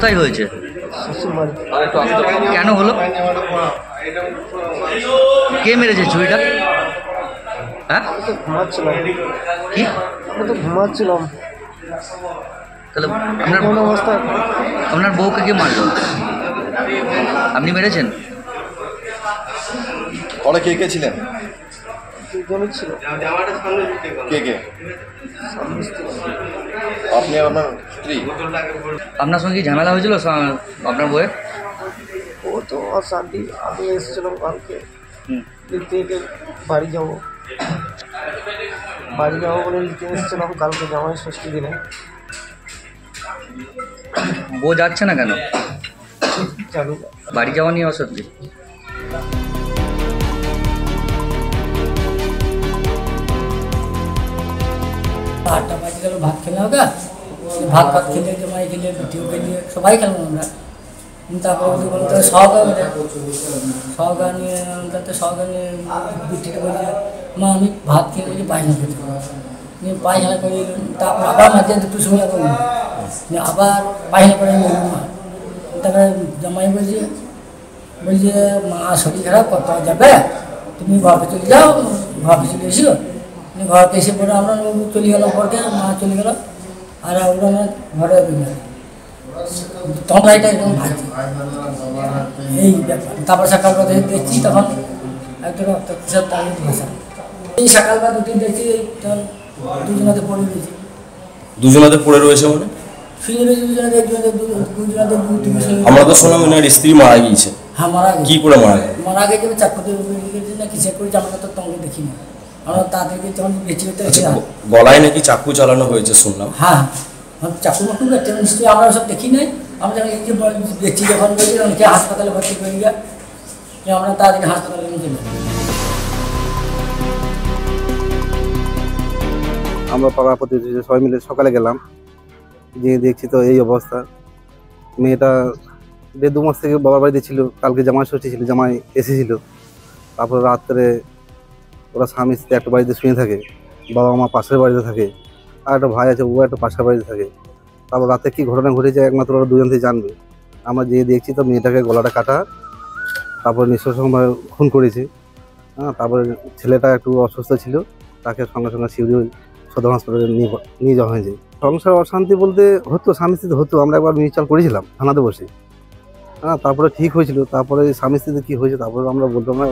কোথায় হয়েছে? কেন হলো? কে মেরেছে ছুরিটা? হ্যাঁ, ঘুমাচ্ছিলাম। কি আমি তো ঘুমাচ্ছিলাম। তাহলে কোন অবস্থা? আপনার বউকে কে মারলো? আপনি মেরেছেন? পরে কে কে ছিলেন? দুজনই ছিল। কে কে? স্বামী স্ত্রী। আপনি আর আপনার স্ত্রী? আপনার সঙ্গে কি ঝামেলা হয়েছিল আপনার বউয়ের? ও তো অশান্তি। আমি এসেছিলাম কালকে দিক থেকে বাড়ি যাবো বলে নিতে এসেছিলাম কালকে জামাই ষষ্ঠী দিনে। বউ যাচ্ছে না কেন? জানি না। বাড়ি যাওয়া নিয়ে অসত্যি। আটটা বাজে গেল, ভাত খেলাম ওটা, ভাত খেলে জমাই খেলে ভিডিও খেলে সবাই খেলাম আমরা। তারপরে বলতে সহগা নিয়ে বিটিটা বলছে, মা আমি ভাত খেয়ে বলছি পায়খানা করতে, পায়খানা করে তারপর আবার মাঝে দুটো সময় করবো, আবার পায়খানা করে নিলাম মা। তারপরে জামাই বলছে মা শরীর খারাপ কত যাবে, তুমি ঘরকে চলে যাও। ঘরকে চলে এসো। ঘরকে এসে পরে আমরা চলে গেলাম, পরকে মা চলে গেল আর আমরা ঘরে তরকারিটা একদম ভাজি এই ব্যাপার। তারপর সকালবেলা দেখছি তখন একটা রক্তচাপ তার ভাষা। এই সকালবেলা দুটি দেখছি তখন দুজনাতে পড়ে রয়েছে। দুজনাতে পড়ে রয়েছে মানে শুয়ে রয়েছে দুজনাতে, আমরা তো শুনলাম ওনার স্ত্রী মারা গিয়েছে। হ্যাঁ মারা গেছে। কি করে মারা গেছে? মারা গেছে চাকুতে গেছে না কিসে করেছে আমরা তো তখন দেখিনি। আমরা তাদেরকে যখন বেঁচে যেতে গলায় নাকি চাকু চালানো হয়েছে শুনলাম। হ্যাঁ চাকু মাকু নিশ্চয়ই আমরা সব দেখি নাই। আমরা যখন এই যে বেঁচে যখন বলছি অনেকে হাসপাতালে ভর্তি করে গিয়ে আমরা তাদেরকে হাসপাতালে নিয়ে চলে যাই। আমরা পাড়া প্রতিবেশী সবাই মিলে সকালে গেলাম, গিয়ে দেখছি তো এই অবস্থা। মেয়েটা 1.5 মাস থেকে বাবার বাড়িতে ছিল। কালকে জামাই ষষ্ঠী ছিল, জামাই এসেছিল। তারপরে রাত্রে ওরা স্বামী স্ত্রী একটা বাড়িতে শুয়ে থাকে, বাবা মা পাশের বাড়িতে থাকে, আর একটা ভাই আছে ও একটা পাশের বাড়িতে থাকে। তারপর রাতে কী ঘটনা ঘটেছে একমাত্র ওরা দুজন থেকে জানবে। আমরা যেয়ে দেখছি তো মেয়েটাকে গলাটা কাটা, তারপর নৃশংসভাবে খুন করেছে। হ্যাঁ, তারপরে ছেলেটা একটু অসুস্থ ছিল, তাকে সঙ্গে সঙ্গে শিউরি সদর হাসপাতালে নিয়ে যাওয়া হয়েছে। সংসার অশান্তি বলতে হতো, স্বামী স্ত্রীতে হতো। আমরা একবার মিউচুয়াল করেছিলাম থানাতে বসে। হ্যাঁ, তারপরে ঠিক হয়েছিল। তারপরে স্বামী স্ত্রীতে কী হয়েছে তারপরে আমরা বলতাম না।